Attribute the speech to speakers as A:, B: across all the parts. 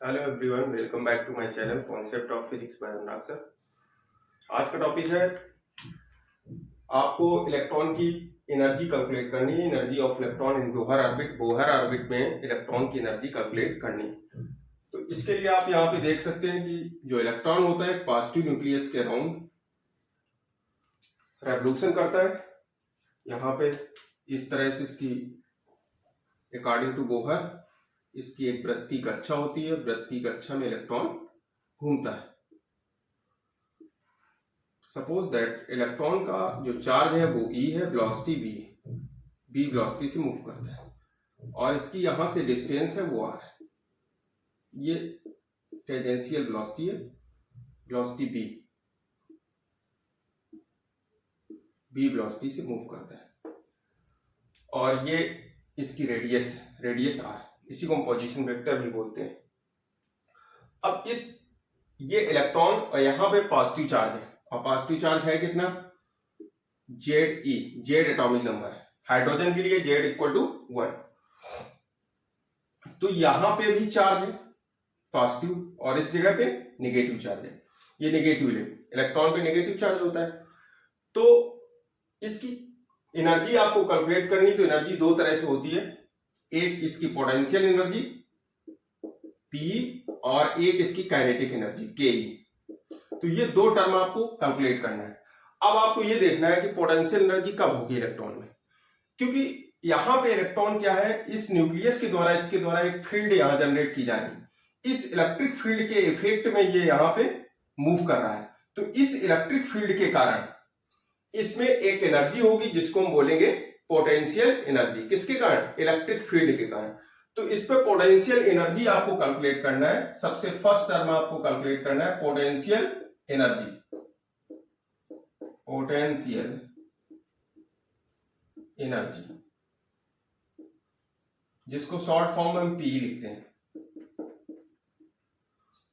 A: Hello everyone, welcome back to my channel concept of physics by Anurag sir. आज का topic है आपको electron की एनर्जी कैलकुलेट करनी है। Energy of electron in Bohr orbit. Bohr orbit में इलेक्ट्रॉन की एनर्जी कैलकुलेट करनी है। तो इसके लिए आप यहाँ पे देख सकते हैं कि जो इलेक्ट्रॉन होता है पॉजिटिव न्यूक्लियस के अराउंड रेवोल्यूशन करता है। यहाँ पे इस तरह से इसकी अकॉर्डिंग टू बोहर इसकी एक वृत्ति कक्षा होती है। वृत्ति कक्षा में इलेक्ट्रॉन घूमता है। सपोज दैट इलेक्ट्रॉन का जो चार्ज है वो E है, वेलोसिटी V है। V वेलोसिटी से मूव करता है और इसकी यहां से डिस्टेंस है वो R है। ये टेंजेंशियल वेलोसिटी है, वेलोसिटी V वेलोसिटी से मूव करता है और ये इसकी रेडियस R, इसी को हम पोजीशन वेक्टर भी बोलते हैं। अब ये इलेक्ट्रॉन और यहां पे पॉजिटिव चार्ज है और पॉजिटिव चार्ज है कितना, जेड एटॉमिक नंबर है। हाइड्रोजन के लिए Z इक्वल टू 1। तो यहां पे भी चार्ज है पॉजिटिव और इस जगह पे नेगेटिव चार्ज है। ये नेगेटिव इलेक्ट्रॉन पे नेगेटिव चार्ज होता है। तो इसकी एनर्जी आपको कैलकुलेट करनी, तो एनर्जी दो तरह से होती है। एक इसकी पोटेंशियल एनर्जी P और एक इसकी काइनेटिक एनर्जी Ke। तो ये दो टर्म आपको कैलकुलेट करना है। अब आपको ये देखना है कि पोटेंशियल एनर्जी कब होगी इलेक्ट्रॉन में, क्योंकि यहां पे इलेक्ट्रॉन क्या है, इस न्यूक्लियस के द्वारा इसके द्वारा एक फील्ड यहां जनरेट की जा रही है। इस इलेक्ट्रिक फील्ड के इफेक्ट में ये यहां पे मूव कर रहा है। तो इस इलेक्ट्रिक फील्ड के कारण इसमें एक एनर्जी होगी जिसको हम बोलेंगे पोटेंशियल एनर्जी। किसके कारण, इलेक्ट्रिक फील्ड के कारण। तो इस पे पोटेंशियल एनर्जी आपको कैलकुलेट करना है। सबसे फर्स्ट टर्म आपको कैलकुलेट करना है पोटेंशियल एनर्जी। पोटेंशियल एनर्जी जिसको शॉर्ट फॉर्म में हम पी लिखते हैं।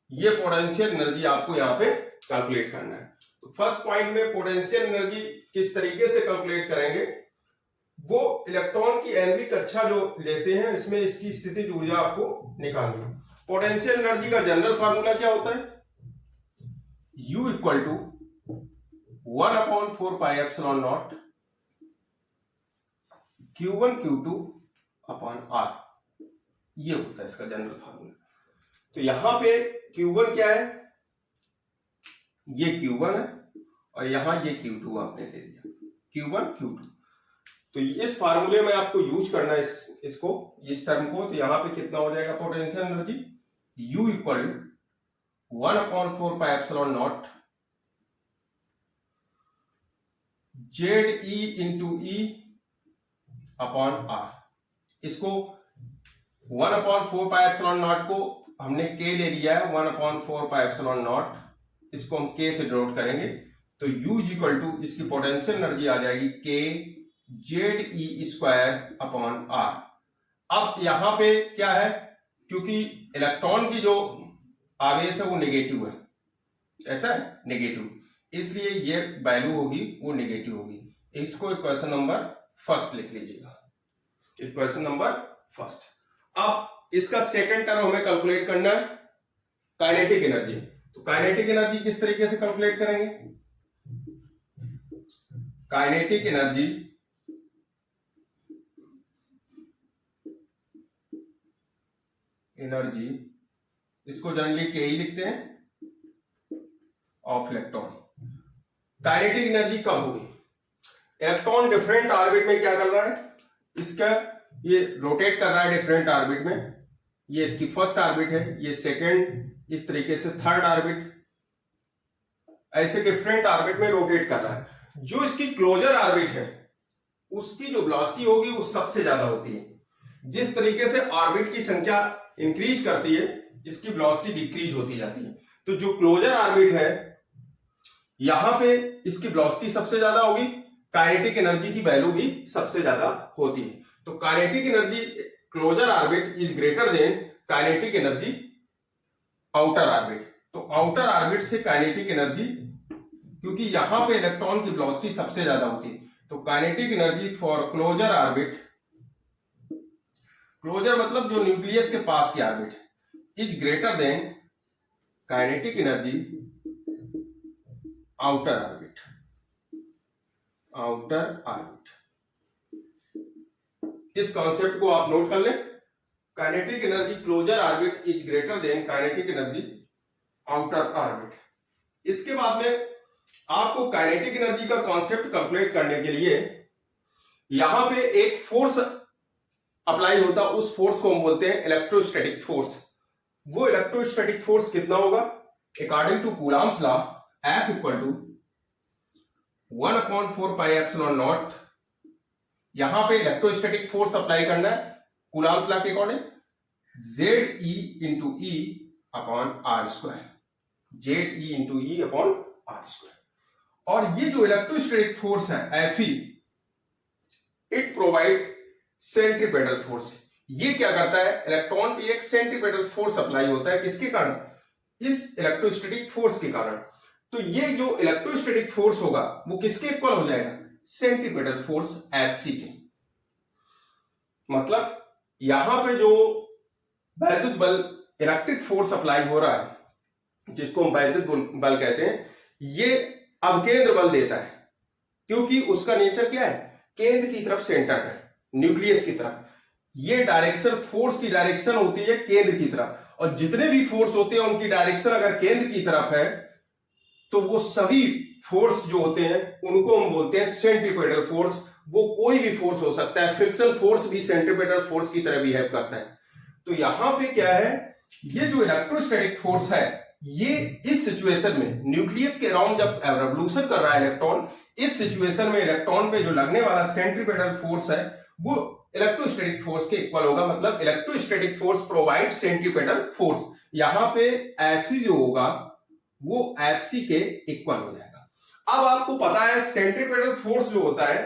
A: ये पोटेंशियल एनर्जी आपको यहां पे कैलकुलेट करना है। तो फर्स्ट पॉइंट में पोटेंशियल एनर्जी किस तरीके से कैलकुलेट करेंगे, वो इलेक्ट्रॉन की आणविक कक्षा जो लेते हैं इसमें इसकी स्थितिज ऊर्जा आपको निकालनी है। पोटेंशियल एनर्जी का जनरल फार्मूला क्या होता है, U equal to 1/4πε0 Q1 Q2 upon R। ये होता है इसका जनरल फार्मूला। तो यहां पे Q1 क्या है, ये Q1 है और यहां ये Q2 आपने ले लिया, Q1 Q2। तो इस फार्मूले में आपको यूज करना है इस टर्म को। तो यहां पे कितना हो जाएगा potential energy, U equal 1/4πε0 ZE into E upon R। इसको 1/4πε0 को हमने K ले लिया है, 1/4πε0 इसको हम K से डिनोट करेंगे। तो U इक्वल टू इसकी पोटेंशियल एनर्जी आ जाएगी K ZE² अपॉन R। अब यहां पे क्या है, क्योंकि इलेक्ट्रॉन की जो आवेश है वो नेगेटिव है, ऐसा है नेगेटिव, इसलिए ये वैल्यू होगी वो नेगेटिव होगी। इसको इक्वेशन नंबर फर्स्ट लिख लीजिएगा, इक्वेशन नंबर फर्स्ट। अब इसका सेकंड टर्म हमें कैलकुलेट करना है काइनेटिक एनर्जी। तो काइनेटिक एनर्जी किस तरीके से कैलकुलेट करेंगे, काइनेटिक एनर्जी इसको जनरली के ही लिखते हैं ऑफ इलेक्ट्रॉन। काइनेटिक एनर्जी कब होगी, इलेक्ट्रॉन डिफरेंट ऑर्बिट में क्या कर रहा है, इसका ये रोटेट कर रहा है डिफरेंट ऑर्बिट में। ये इसकी फर्स्ट ऑर्बिट है, ये सेकंड, इस तरीके से थर्ड ऑर्बिट, ऐसे डिफरेंट ऑर्बिट में रोटेट कर रहा है। जो इसकी क्लोजर ऑर्बिट है उसकी जो वेलोसिटी होगी वो सबसे ज्यादा होती है। जिस तरीके से ऑर्बिट की संख्या इंक्रीज करती है इसकी वेलोसिटी डिक्रीज होती जाती है। तो जो क्लोजर ऑर्बिट है यहां पे इसकी वेलोसिटी सबसे ज्यादा होगी, काइनेटिक एनर्जी की वैल्यू भी सबसे ज्यादा होती है। तो kinetic energy closer orbit is greater than kinetic energy outer orbit. तो आउटर ऑर्बिट से काइनेटिक एनर्जी, क्योंकि यहां पे इलेक्ट्रॉन की वेलोसिटी सबसे ज्यादा होती है, तो kinetic energy for closer orbit, closer मतलब जो न्यूक्लियस के पास की ऑर्बिट है, is greater than kinetic energy outer orbit. Outer orbit, इस कॉन्सेप्ट को आप नोट कर लें। Kinetic energy closer orbit is greater than kinetic energy outer orbit. इसके बाद में आपको काइनेटिक एनर्जी का कॉन्सेप्ट कंप्लीट करने के लिए यहां पे एक फोर्स अप्लाई होता है, उस फोर्स को हम बोलते हैं इलेक्ट्रोस्टैटिक फोर्स। वो इलेक्ट्रोस्टैटिक फोर्स कितना होगा? According to Coulomb's law, F equal to 1/4πε0। यहां पे इलेक्ट्रोस्टैटिक फोर्स अप्लाई करना है कूलॉम्स लॉ के according, ZE into E upon R square, ZE into E upon R square. और ये जो इलेक्ट्रोस्टैटिक फोर्स है Fe, it provide centripetal force. ये क्या करता है? इलेक्ट्रॉन पे एक सेंट्रीपेटल फोर्स अप्लाई होता है, किसके कारण? इस इलेक्ट्रोस्टैटिक फोर्स के कारण। तो ये जो इलेक्ट्रोस्टैटिक फोर्स होगा वो किसके इक्वल हो जाएगा? सेंट्रीपेटल फोर्स Fc के। मतलब यहां पे जो वैद्युत बल इलेक्ट्रिक फोर्स अप्लाई हो रहा है, जिसको हम वैद्युत बल कहते हैं, ये अवकेंद्र बल देता है, क्योंकि उसका नेचर क्या है? केंद्र की तरफ सेंटर है, न्यूक्लियस की तरफ। ये डायरेक्शन, फोर्स की डायरेक्शन होती है केंद्र की तरफ, और जितने भी फोर्स होते हैं उनकी डायरेक्शन अगर केंद्र की तरफ है तो वो सभी फोर्स जो होते हैं उनको हम बोलते हैं सेंट्रीपेटल फोर्स। वो कोई भी फोर्स हो सकता है, फ्रिक्शन फोर्स भी सेंट्रीपेटल फोर्स की तरह बिहेव करता है। तो यहां पे क्या है, ये जो इलेक्ट्रोस्टैटिक फोर्स है, ये इस सिचुएशन में न्यूक्लियस के अराउंड जब रेवोल्यूशन कर रहा है इलेक्ट्रॉन, इस सिचुएशन में इलेक्ट्रॉन पे जो लगने वाला सेंट्रीपेटल फोर्स है वो इलेक्ट्रोस्टैटिक फोर्स के इक्वल होगा। मतलब electrostatic force provide centripetal force. यहां पे Fe जो होगा वो Fc के इक्वल हो जाएगा। अब आपको पता है सेंट्रीपेटल फोर्स जो होता है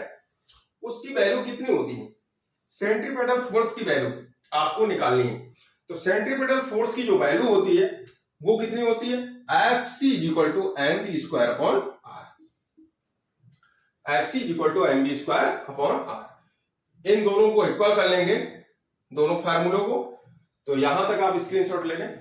A: उसकी वैल्यू कितनी होती है? सेंट्रीपेटल फोर्स की वैल्यू आपको निकालनी है। तो सेंट्रीपेटल फोर्स की जो वैल्यू होती है वो कितनी होती है? Fc equal to mv square upon r। Fc equal to mv square upon r। इन दोनों को इक्वल कर लेंगे, दोनों फार्मूलों को। तो यहां तक आप स्क्रीनशॉट ले लें।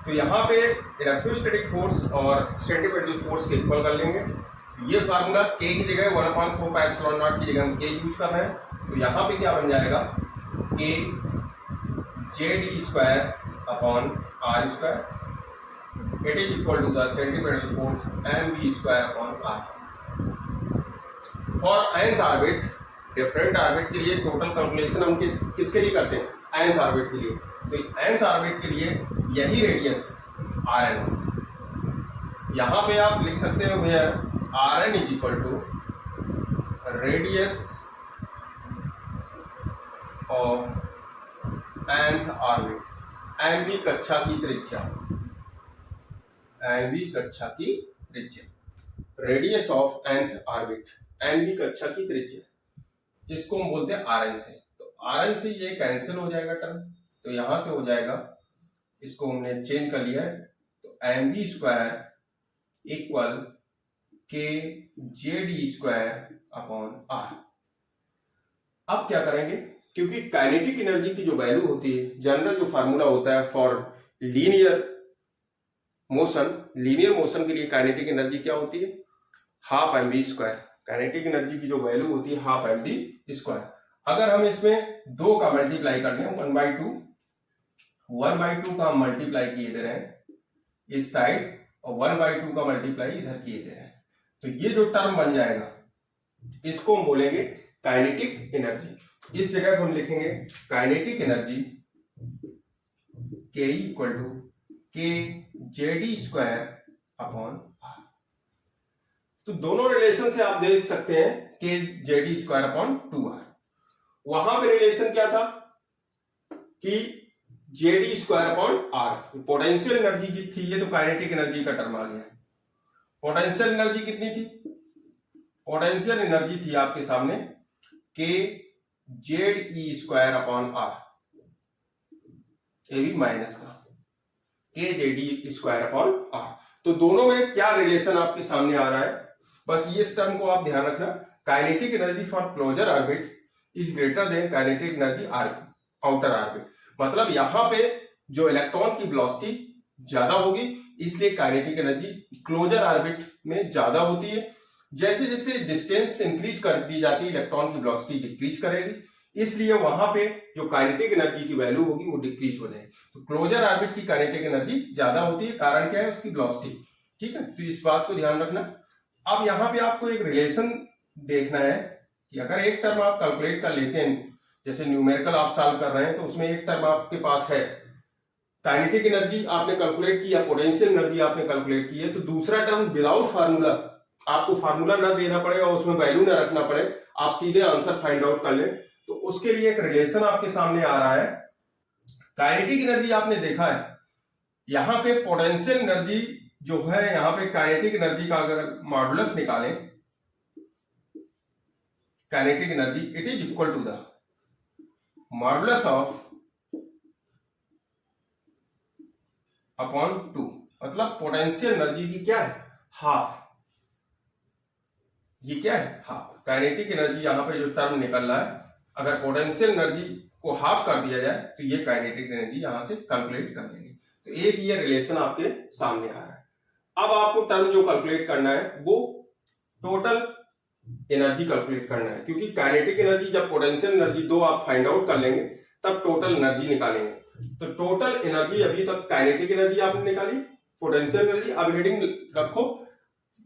A: तो यहां पे इलेक्ट्रोस्टैटिक फोर्स और सेंट्रीपेटल फोर्स के इक्वल कर लेंगे। ये फार्मूला k की जगह 1/4πε0 की जगह हम k यूज कर रहे हैं। तो यहां पे क्या बन जाएगा? k ZE square upon r square, it is equal to the centripetal force mv square upon r। For nth orbit, different orbit के लिए टोटल कैलकुलेशन हम किसके लिए करते हैं? nth ऑर्बिट के लिए। तो nth ऑर्बिट के लिए यही रेडियस Rn, यहां पे आप लिख सकते हो where Rn is equal to radius of nth orbit, nवीं कक्षा की त्रिज्या, nवीं कक्षा की त्रिज्या, रेडियस ऑफ nth ऑर्बिट, nवीं कक्षा की त्रिज्या, इसको हम बोलते हैं Rn से। तो Rn से ये कैंसिल हो जाएगा टर्म, तो यहां से हो जाएगा, इसको हमने चेंज कर लिया है। तो mv square equal k ZE square upon r। अब क्या करेंगे, क्योंकि काइनेटिक एनर्जी की जो वैल्यू होती है, जनरल जो फार्मूला होता है फॉर लीनियर मोशन के लिए काइनेटिक एनर्जी क्या होती है? Half mv square. Kinetic energy की जो वैल्यू होती है हाफ mv स्क्वायर। अगर हम इसमें 2 का मल्टीप्लाई कर लें, 1/2 का हम मल्टीप्लाई किए दे रहे हैं इस साइड, और 1/2 का मल्टीप्लाई इधर किए दे रहे हैं, तो ये जो टर्म बन जाएगा इसको हम बोलेंगे काइनेटिक एनर्जी। इस जगह हम लिखेंगे kinetic energy K equal to k ZE square upon r। तो दोनों रिलेशन से आप देख सकते हैं k ZE square upon 2r। वहां पे रिलेशन क्या था कि ZE square upon r, potential energy की थी ये, तो काइनेटिक एनर्जी का टर्म आ गया। पोटेंशियल एनर्जी कितनी थी? पोटेंशियल एनर्जी थी आपके सामने k ZE square upon r, ये भी माइनस का k ZE square upon r। तो दोनों में क्या रिलेशन आपके सामने आ रहा है, बस ये इस टर्म को आप ध्यान रखना। Kinetic energy for closer orbit is greater than kinetic energy outer orbit. मतलब यहाँ पे जो इलेक्ट्रॉन की वेलोसिटी ज्यादा होगी, इसलिए काइनेटिक एनर्जी क्लोजर ऑर्बिट में ज्यादा होती है। जैसे जैसे डिस्टेंस इंक्रीज कर दी जाती है, इलेक्ट्रॉन की वेलोसिटी डिक्रीज करेगी, इसलिए वहां पे जो काइनेटिक एनर्जी की वैल्यू होगी वो डिक्रीज हो जाएगी। तो क्लोजर ऑर्बिट की काइनेटिक एनर्जी ज्यादा होती है, कारण क्या है? उसकी वेलोसिटी। ठीक है, तो इस बात को ध्यान रखना। अब यहाँ पे आपको एक रिलेशन देखना है कि अगर एक टर्म आप कैलकुलेट कर लेते हैं, जैसे न्यूमेरिकल आप सॉल्व कर रहे हैं, तो उसमें एक टर्म आपके पास है काइनेटिक एनर्जी आपने कैलकुलेट किया, पोटेंशियल एनर्जी आपने कैलकुलेट की है, तो दूसरा टर्म विदाउट फार्मूला, आपको फार्मूला ना देना पड़े और उसमें वैल्यू ना रखना पड़े, आप सीधे आंसर फाइंड आउट कर ले, तो उसके लिए एक रिलेशन आपके सामने आ रहा है। काइनेटिक एनर्जी आपने देखा है, यहां पे पोटेंशियल एनर्जी जो है, यहां पे काइनेटिक एनर्जी का अगर मॉडुलस निकालें, kinetic energy it is equal to the modulus of upon 2। मतलब पोटेंशियल एनर्जी की क्या है? हाफ। ये क्या है? हाफ। काइनेटिक एनर्जी यहां पे जो टर्म निकल रहा है, अगर पोटेंशियल एनर्जी को हाफ कर दिया जाए तो ये काइनेटिक एनर्जी यहां से कैलकुलेट कर लेंगे। तो एक ये रिलेशन आपके सामने आ रहा है। अब आपको टर्म जो कैलकुलेट करना है वो टोटल एनर्जी कैलकुलेट करना है, क्योंकि काइनेटिक एनर्जी जब पोटेंशियल एनर्जी दो आप फाइंड आउट कर लेंगे तब टोटल एनर्जी निकालेंगे। तो टोटल एनर्जी, अभी तक काइनेटिक एनर्जी आपने निकाली, पोटेंशियल एनर्जी, अब हेडिंग रखो,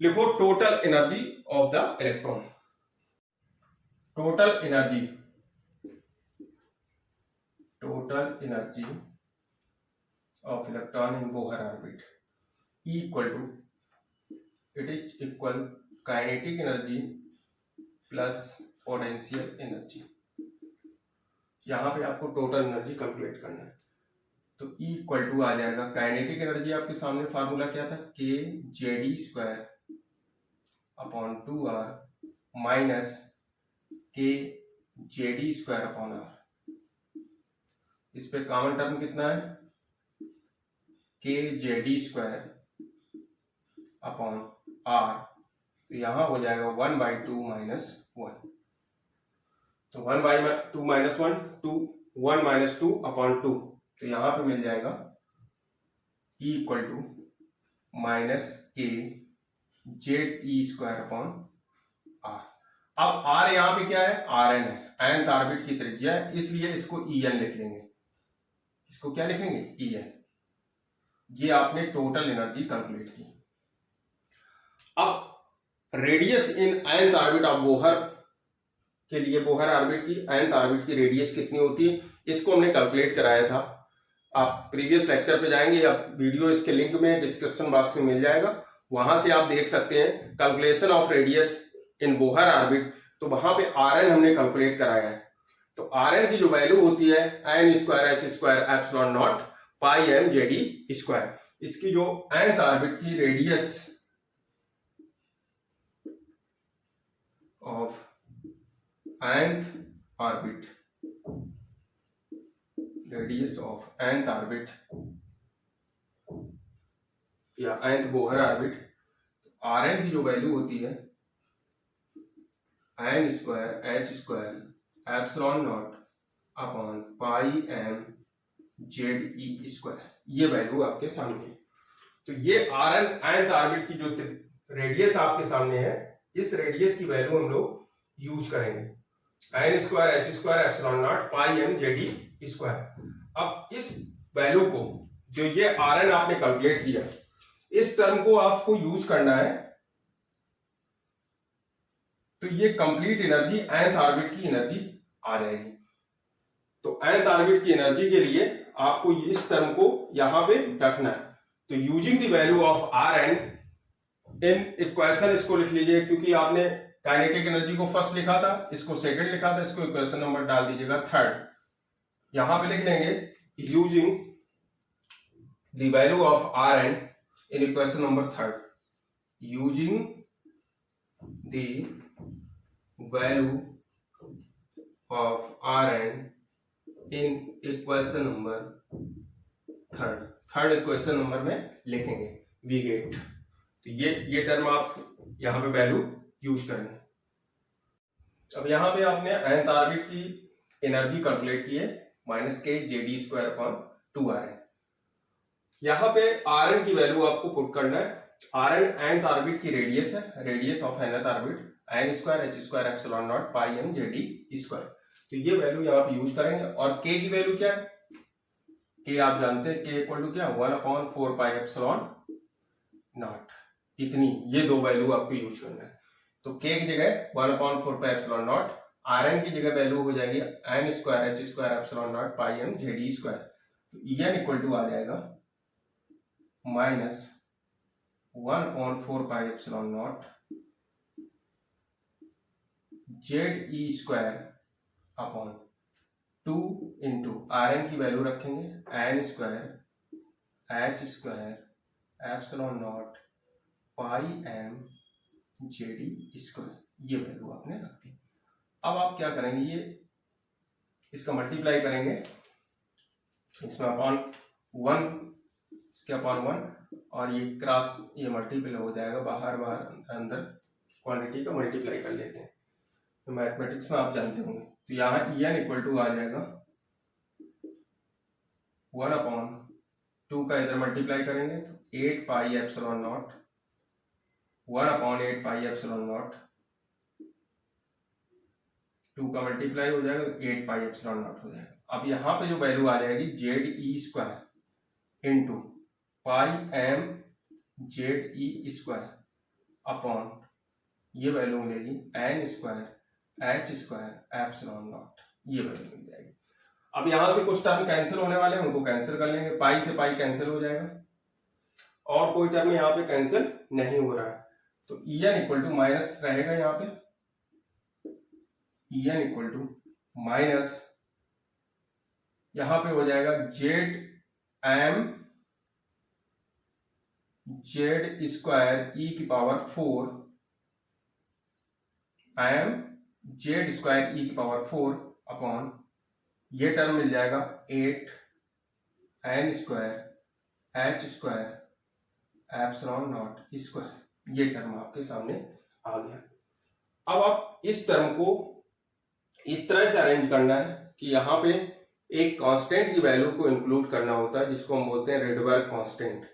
A: लिखो total energy of the electron. Total energy of electron in Bohr orbit equal to, it is equal kinetic energy plus potential energy। यहां पे आपको टोटल एनर्जी कैलकुलेट करना है, तो इक्वल टू आ जाएगा काइनेटिक एनर्जी, आपके सामने फार्मूला क्या था? के JD square upon 2r minus के जेडी स्क्वायर अपॉन आर। इस पे कॉमन टर्म कितना है? के जेडी स्क्वायर अपॉन आर, तो यहां हो जाएगा 1/2 माइनस 1। तो 1/2 माइनस 1, 1 माइनस 2 अपॉन 2, तो यहां पे मिल जाएगा E equal to minus K Z E square upon R. अब आर यहां पे क्या है? आर एन है, nth ऑर्बिट की त्रिज्या है, इसलिए इसको ई एन लिख लेंगे। इसको क्या लिखेंगे? E N. ये आपने टोटल एनर्जी कैलकुलेट की। अब radius in nth orbit of Bohr के लिए, बोहर ऑर्बिट की nth ऑर्बिट की रेडियस कितनी होती है, इसको हमने कैलकुलेट कराया था। आप प्रीवियस लेक्चर पे जाएंगे या वीडियो इसके लिंक में डिस्क्रिप्शन बॉक्स में मिल जाएगा, वहां से आप देख सकते हैं calculation of radius in Bohr orbit. तो वहां पे आर एन हमने कैलकुलेट कराया है। तो आर एन की जो वैल्यू होती है N square H square epsilon naught pi M ZE square. इसकी जो nth ऑर्बिट की radius of nth orbit, radius of nth orbit या nth Bohr orbit, R N की जो वैल्यू होती है N square H square epsilon naught upon pi M Z E square, ये value आपके सामने है। तो ये आर एन nth ऑर्बिट की जो रेडियस आपके सामने है, इस रेडियस की वैल्यू हम लोग यूज करेंगे, N square H square epsilon naught pi M ZE square. अब इस वैल्यू को, जो ये आर एन आपने कैलकुलेट किया, इस टर्म को आपको यूज करना है, तो ये कंप्लीट एनर्जी nth ऑर्बिट की एनर्जी आ जाएगी। तो nth ऑर्बिट की एनर्जी के लिए आपको इस टर्म को यहां पे रखना है। तो using the value of R N in equation, इसको लिख लीजिए, क्योंकि आपने काइनेटिक एनर्जी को फर्स्ट लिखा था, इसको सेकंड लिखा था, इसको इक्वेशन नंबर डाल दीजिएगा थर्ड। यहां पे लिख लेंगे using the value of R N in equation number third, using the value of R N in equation number third equation number में लिखेंगे वी गेट। तो ये टर्म आप यहां पे वैल्यू यूज करेंगे। अब यहाँ पे आपने nth ऑर्बिट की एनर्जी कैलकुलेट की है -kJd²/2rn। यहाँ पे Rn की वैल्यू आपको पुट करना है। Rn nth ऑर्बिट की रेडियस है, radius of nth orbit n²h²ε0 πmJd²। तो ये वैल्यू यहाँ पे यूज करेंगे। और k की वैल्यू क्या है? k आप जानते हैं, k इक्वल टू क्या, 1/4πε0। इतनी, ये दो वैल्यू आपको यूज करना है। तो k की जगह 1/4πε0, Rn की जगह वैल्यू हो जाएगी n²h²ε0 πmJd²। तो En इक्वल टू आ जाएगा -1/4πε0 Ze²/2 इंटू Rn की वैल्यू रखेंगे n²h²ε0 πmJd²। ये वैल्यू आपने रख दी। अब आप क्या करेंगे, ये इसका मल्टीप्लाई करेंगे, इसमें अपॉन 1, इसके अपॉन 1, और ये क्रॉस, ये मल्टीपल हो जाएगा, बाहर बाहर अंदर क्वांटिटी का मल्टीप्लाई कर लेते हैं। तो मैथमेटिक्स में आप जानते होंगे। तो यहाँ En इक्वल टू आ जाएगा 1/2 का इधर मल्टीप्लाई करेंगे तो 8πε0, 1/8πε0, 2 का मल्टीप्लाई हो जाएगा तो 8πε0 हो जाएगा। अब यहाँ पे जो वैल्यू आ जाएगी Ze² इंटू πmZe² अपॉन, ये वैल्यू मिलेगी n²h²ε0, ये वैल्यू मिल जाएगी। अब यहां से कुछ टर्म कैंसिल होने वाले हैं, उनको कैंसिल कर लेंगे। पाई से पाई कैंसिल हो जाएगा और कोई टर्म यहाँ पे कैंसिल नहीं हो रहा है। तो En इक्वल टू माइनस रहेगा, यहाँ पे En इक्वल टू माइनस, यहां पे हो जाएगा Zm²e⁴ mZ²e⁴ अपॉन, ये टर्म मिल जाएगा 8n²h²ε0²। ये टर्म आपके सामने आ गया। अब आप इस टर्म को इस तरह से अरेंज करना है कि यहाँ पे एक कांस्टेंट की वैल्यू को इंक्लूड करना होता है, जिसको हम बोलते हैं रेडबर्ग कांस्टेंट।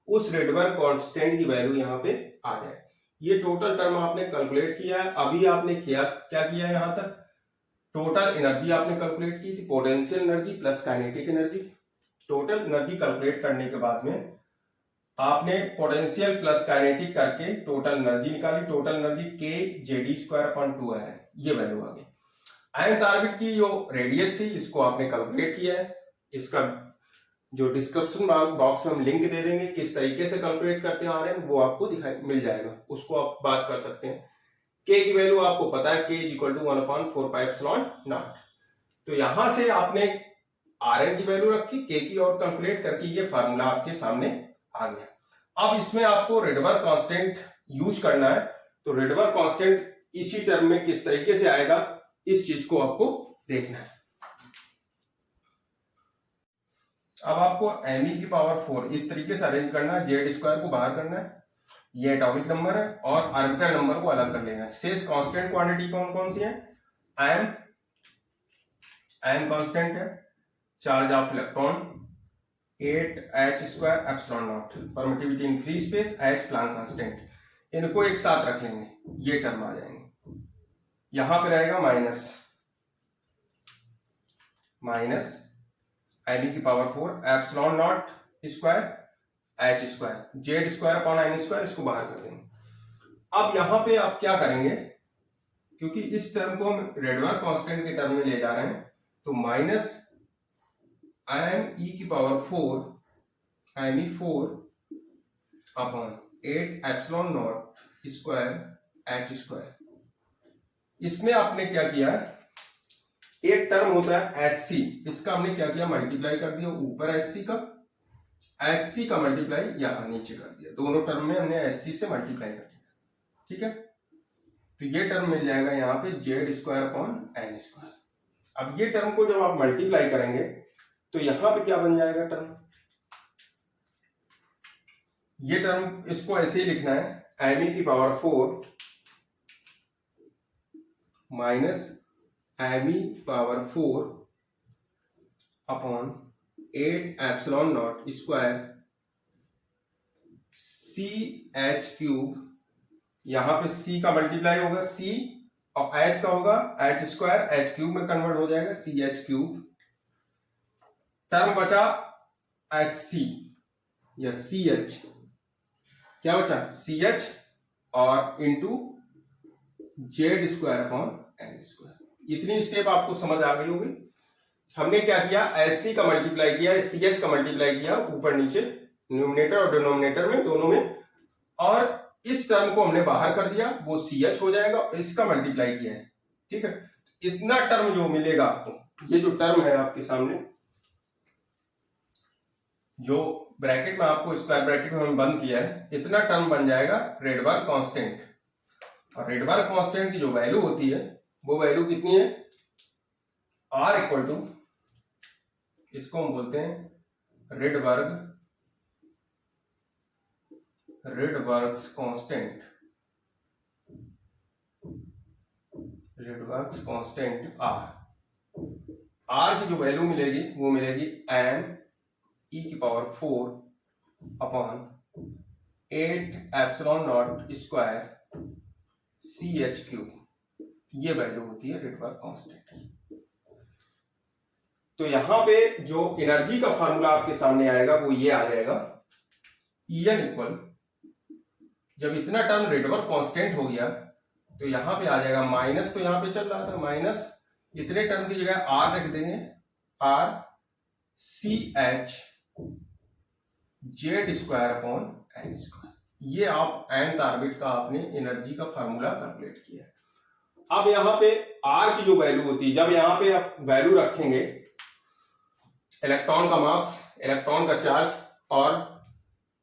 A: उस रेडबर्ग कांस्टेंट की वैल्यू यहाँ पे आ जाए। ये टोटल टर्म आपने कैलकुलेट किया है। अभी आपने क्या किया है, यहाँ तक टोटल एनर्जी आपने कैलकुलेट की थी, potential energy plus kinetic energy. Total energy calculate करने के बाद में आपने पोटेंशियल प्लस काइनेटिक करके टोटल एनर्जी निकाली। टोटल एनर्जी kJd²/2r, ये वैल्यू आ गई। nth ऑर्बिट की जो रेडियस थी, इसको आपने कैलकुलेट किया है। इसका जो डिस्क्रिप्शन बॉक्स में हम लिंक दे देंगे, किस तरीके से कैलकुलेट करते हैं Rn, वो आपको दिखाई मिल जाएगा, उसको आप बात कर सकते हैं। k की वैल्यू आपको पता है, k इक्वल टू 1/4πε0। तो यहां से आपने Rn की वैल्यू रखी, k की और कैलकुलेट करके ये फार्मूला आपके सामने आ गया। अब इसमें आपको रेडबर्ग कांस्टेंट यूज करना है। तो रेडबर्ग कांस्टेंट इसी टर्म में किस तरीके से आएगा, इस चीज को आपको देखना है। अब आपको me⁴ इस तरीके से अरेंज करना है, Z² को बाहर करना है, ये एटॉमिक नंबर है, और ऑर्बिटल नंबर को अलग कर लेना है। शेष कांस्टेंट क्वांटिटी कौन कौन सी है? m कांस्टेंट है, charge of electron 8h²ε0, permittivity in free space, h Planck constant. इनको एक साथ रख लेंगे, ये टर्म आ जाएंगे। यहां पे रहेगा माइनस me⁴ ε0² h², Z²/n², इसको बाहर कर देंगे। अब यहां पे आप क्या करेंगे, क्योंकि इस टर्म को हम रेडबर्ग कांस्टेंट के टर्म में ले जा रहे हैं, तो माइनस me⁴ अपॉन 8ε0² इसमें आपने क्या किया, एक टर्म होता है Hc, इसका हमने क्या किया, मल्टीप्लाई कर दिया ऊपर Hc का, Hc का मल्टीप्लाई यहां नीचे कर दिया। दोनों टर्म में हमने Hc से मल्टीप्लाई कर दिया, ठीक है। तो ये टर्म मिल जाएगा यहाँ पे Z²/n²। अब ये टर्म को जब आप मल्टीप्लाई करेंगे तो यहां पे क्या बन जाएगा टर्म, ये टर्म इसको ऐसे ही लिखना है me⁴ minus me⁴ upon 8 epsilon not square CH⁵, यहां पे C का मल्टीप्लाई होगा C और H का होगा H² H³ में कन्वर्ट हो जाएगा CH³। टर्म बचा HC या CH, क्या बचा CH और इंटू Z² अपॉन N²। इतनी स्टेप आपको समझ आ गई होगी। हमने क्या किया, SC का मल्टीप्लाई किया, CH का मल्टीप्लाई किया ऊपर नीचे न्यूमरेटर और डिनोमिनेटर में दोनों में, और इस टर्म को हमने बाहर कर दिया, वो CH हो जाएगा, इसका मल्टीप्लाई किया है। ठीक है, इतना टर्म जो मिलेगा आपको, ये जो टर्म है आपके सामने, जो ब्रैकेट में आपको स्क्वायर ब्रैकेट में हम बंद किया है, इतना टर्म बन जाएगा रेडबर्ग कांस्टेंट। और रेडबर्ग कांस्टेंट की जो वैल्यू होती है वो वैल्यू कितनी है, R इक्वल टू, इसको हम बोलते हैं रेडबर्ग्स कांस्टेंट, रेडबर्ग्स कांस्टेंट R की जो वैल्यू मिलेगी वो मिलेगी me⁴ upon 8 epsilon not square CH³। ये वैल्यू होती है रेडबर्ग कांस्टेंट की। तो यहां पे जो एनर्जी का फार्मूला आपके सामने आएगा वो ये आ जाएगा, En इक्वल, जब इतना टर्म रेडबर्ग कांस्टेंट हो गया तो यहां पे आ जाएगा माइनस, तो यहां पे चल रहा था माइनस, इतने टर्म की जगह R रख देंगे, R CH Z² upon N²। ये आप nth ऑर्बिट का आपने एनर्जी का फार्मूला कैलकुलेट किया है। अब यहां पे R की जो वैल्यू होती है, जब यहां पे आप वैल्यू रखेंगे इलेक्ट्रॉन का मास, इलेक्ट्रॉन का चार्ज, और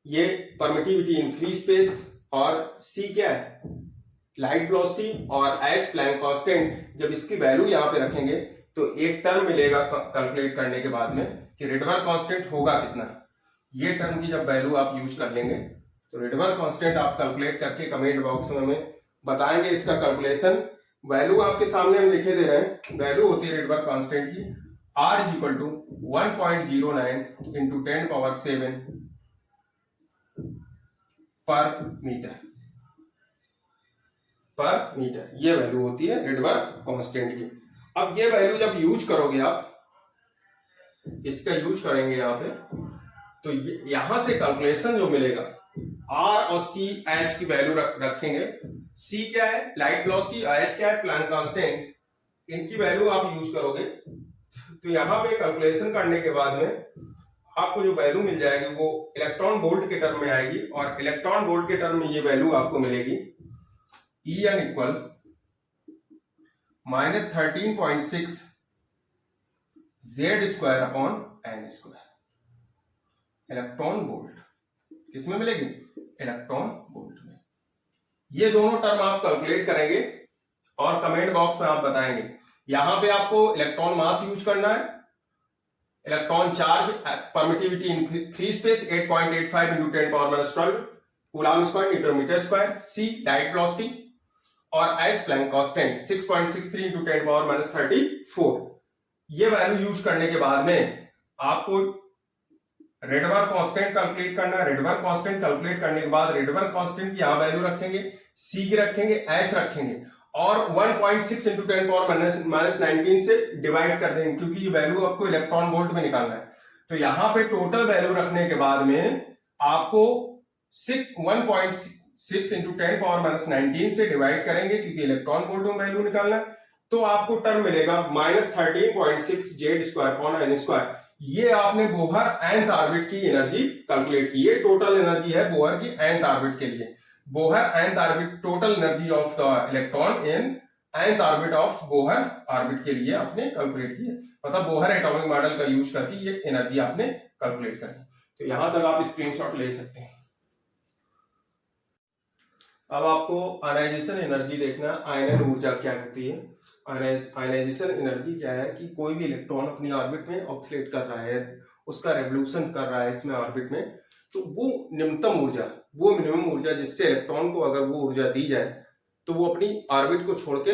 A: ये परमिटिविटी इन फ्री स्पेस, और C क्या है लाइट वेलोसिटी, और H प्लैंक कांस्टेंट, जब इसकी वैल्यू यहां पे रखेंगे तो एक टर्म मिलेगा कैलकुलेट करने के बाद में कि रेडबर्ग कांस्टेंट होगा कितना। ये टर्म की जब वैल्यू आप यूज कर लेंगे तो रेडबर्ग कांस्टेंट आप कैलकुलेट करके कमेंट बॉक्स में हमें बताएंगे इसका कैलकुलेशन। वैल्यू आपके सामने हम लिखे दे रहे हैं, वैल्यू होती है रेडबर्ग कांस्टेंट की R is equal to 1.09 into 10⁷ per metre, ये वैल्यू होती है रेडबर्ग कांस्टेंट की। अब ये वैल्यू जब यूज करोगे आप, इसका यूज करेंगे यहाँ पे, तो यहां से कैलकुलेशन जो मिलेगा, R और C H की वैल्यू रखेंगे, C क्या है लाइट वेलोसिटी, H क्या है प्लैंक कांस्टेंट, इनकी वैल्यू आप यूज करोगे तो यहाँ पे कैलकुलेशन करने के बाद में आपको जो वैल्यू मिल जाएगी वो इलेक्ट्रॉन वोल्ट के टर्म में आएगी, और इलेक्ट्रॉन वोल्ट के टर्म में ये वैल्यू आपको मिलेगी En equal -13.6 Z² upon N²। Electron volt किसमें मिलेगी, इलेक्ट्रॉन वोल्ट में। ये दोनों टर्म आप कैलकुलेट करेंगे और कमेंट बॉक्स में आप बताएंगे। यहां पे आपको इलेक्ट्रॉन मास यूज करना है, electron charge, permittivity in free space 8.85 into 10⁻12 coulomb square newton metre square, C light velocity, और H प्लैंक कांस्टेंट 6.63 इंटू 10⁻34। ये वैल्यू यूज करने के बाद में आपको रेडबर्ग कांस्टेंट कैलकुलेट करना है। रेडबर्ग कांस्टेंट कैलकुलेट करने के बाद रेडबर्ग कांस्टेंट की यहां वैल्यू रखेंगे, C की रखेंगे, H रखेंगे, और 1.6 इंटू 10⁻19 से डिवाइड कर देंगे, क्योंकि ये वैल्यू आपको इलेक्ट्रॉन वोल्ट में निकालना है। तो यहां पे टोटल वैल्यू रखने के बाद में आपको 1.6 इंटू 10⁻19 से डिवाइड करेंगे, क्योंकि इलेक्ट्रॉन वोल्ट में वैल्यू निकालना है, तो आपको टर्म मिलेगा -13.6 Z² अपॉन N²। ये आपने बोहर nth ऑर्बिट की एनर्जी कैलकुलेट की है। टोटल एनर्जी है बोहर की nth ऑर्बिट के लिए, Bohr nth orbit, total energy of the electron in nth orbit of Bohr orbit के लिए आपने कैलकुलेट की है। मतलब बोहर एटॉमिक मॉडल का यूज करके ये एनर्जी आपने कैलकुलेट करनी। तो यहां तक आप स्क्रीनशॉट ले सकते हैं। अब आपको आयनाइजेशन एनर्जी देखना, आयनन ऊर्जा क्या होती है। आयनाइजेशन एनर्जी क्या है कि कोई भी इलेक्ट्रॉन अपनी ऑर्बिट में ऑक्सीलेट कर रहा है, उसका रेवोल्यूशन कर रहा है इसमें ऑर्बिट में, तो वो निम्नतम ऊर्जा, वो मिनिमम ऊर्जा जिससे इलेक्ट्रॉन को अगर वो ऊर्जा दी जाए तो वो अपनी ऑर्बिट को छोड़ के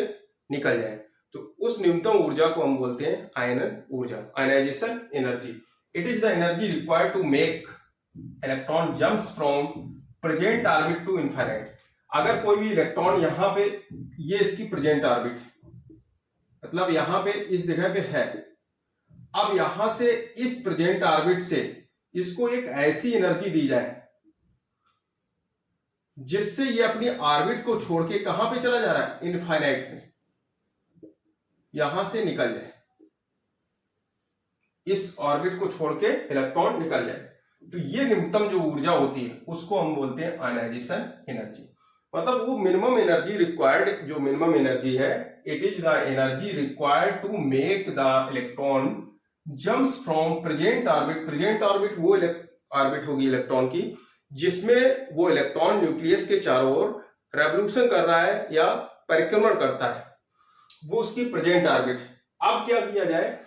A: निकल जाए, तो उस न्यूनतम ऊर्जा को हम बोलते हैं आयनन ऊर्जा, ionization energy. It is the energy required to make electron jumps from present orbit to infinite. अगर कोई भी इलेक्ट्रॉन यहाँ पे, ये इसकी प्रेजेंट ऑर्बिट, मतलब यहाँ पे इस जगह पे है, अब यहां से इस प्रेजेंट ऑर्बिट से इसको एक ऐसी एनर्जी दी जाए जिससे ये अपनी ऑर्बिट को छोड़ के कहां पे चला जा रहा है, इनफाइनाइट में, यहां से निकल जाए, इस ऑर्बिट को छोड़ के इलेक्ट्रॉन निकल जाए। तो ये न्यूनतम जो ऊर्जा होती है उसको हम बोलते हैं आयनाइजेशन एनर्जी। मतलब वो मिनिमम एनर्जी रिक्वायर्ड, जो मिनिमम एनर्जी है, it is the energy required to make the electron jumps from present orbit. Present orbit वो ऑर्बिट होगी इलेक्ट्रॉन की जिसमें वो इलेक्ट्रॉन न्यूक्लियस के चारों ओर रेवोल्यूशन कर रहा है या परिक्रमण करता है, वो उसकी प्रेजेंट ऑर्बिट। अब क्या किया जाए,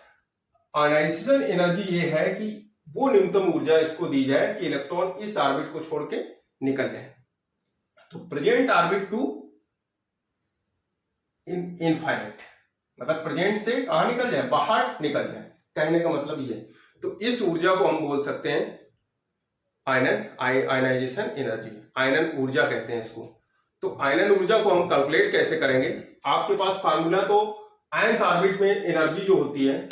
A: आयनाइजेशन एनर्जी ये है कि वो न्यूनतम ऊर्जा इसको दी जाए कि इलेक्ट्रॉन इस ऑर्बिट को छोड़ के निकल जाए। तो प्रेजेंट ऑर्बिट टू इनफाइनाइट, मतलब प्रेजेंट से कहां निकल जाए, बाहर निकल जाए, कहने का मतलब ये। तो इस ऊर्जा को हम बोल सकते हैं आयनाइजेशन एनर्जी, आयनन ऊर्जा कहते हैं इसको। तो आयनन ऊर्जा को हम कैलकुलेट कैसे करेंगे, आपके पास फार्मूला तो nth ऑर्बिट में एनर्जी जो होती है,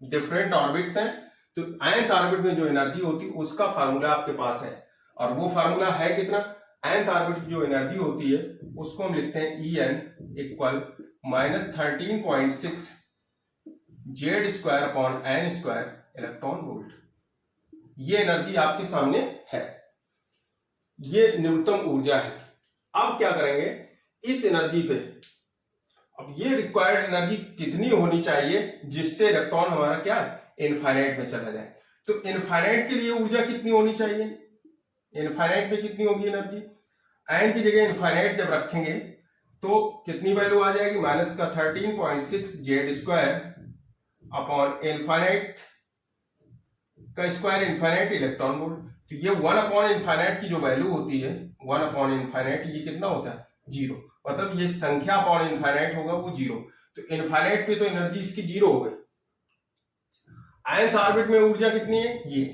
A: डिफरेंट ऑर्बिट्स हैं, तो nth ऑर्बिट में जो एनर्जी होती है उसका फार्मूला आपके पास है, और वो फार्मूला है कितना, nth ऑर्बिट की जो एनर्जी होती है उसको हम लिखते हैं En equal -13.6 Z² upon n² electron volt. ये एनर्जी आपके सामने है, ये न्यूनतम ऊर्जा है। अब क्या करेंगे, इस एनर्जी पे, अब ये रिक्वायर्ड एनर्जी कितनी होनी चाहिए जिससे इलेक्ट्रॉन हमारा क्या इनफाइनाइट में चला जाए। तो इनफाइनाइट के लिए ऊर्जा कितनी होनी चाहिए, इनफाइनाइट में कितनी होगी एनर्जी, n की जगह इनफाइनाइट जब रखेंगे तो कितनी वैल्यू आ जाएगी, -13.6 Z² अपॉन इनफाइनाइट का स्क्वायर, इनफाइनाइट इलेक्ट्रॉन वोल्ट। तो ये 1 अपॉन इनफाइनाइट की जो वैल्यू होती है, 1 अपॉन इनफाइनाइट, ये कितना होता है, 0। मतलब ये संख्या अपॉन इनफाइनाइट होगा वो 0। तो इनफाइनाइट पे तो एनर्जी इसकी 0 हो गई। nth ऑर्बिट में ऊर्जा कितनी है, ये।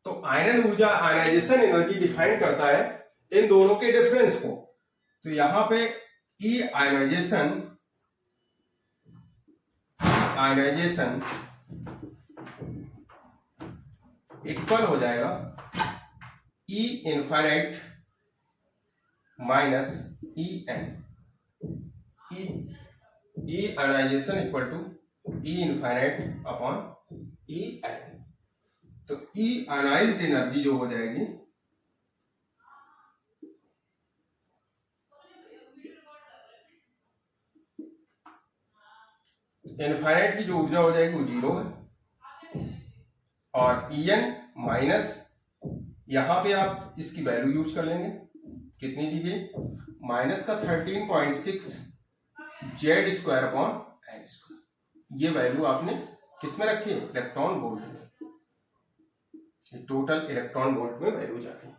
A: तो आयनन ऊर्जा, आयनाइजेशन एनर्जी डिफाइन करता है इन दोनों के डिफरेंस को। तो यहां पे ई आयनाइजेशन इक्वल हो जाएगा E infinite minus E N, E ionization equal to E infinite upon E N. तो ई आयनाइज्ड एनर्जी जो हो जाएगी, इनफाइनाइट की जो ऊर्जा हो जाएगी वो 0 है, और En माइनस, यहां पे आप इसकी वैल्यू यूज कर लेंगे, कितनी दी गई, -13.6 Z² अपॉन n²। ये वैल्यू आपने किस में रखी है, इलेक्ट्रॉन वोल्ट में, टोटल इलेक्ट्रॉन वोल्ट में वैल्यू जा रही है।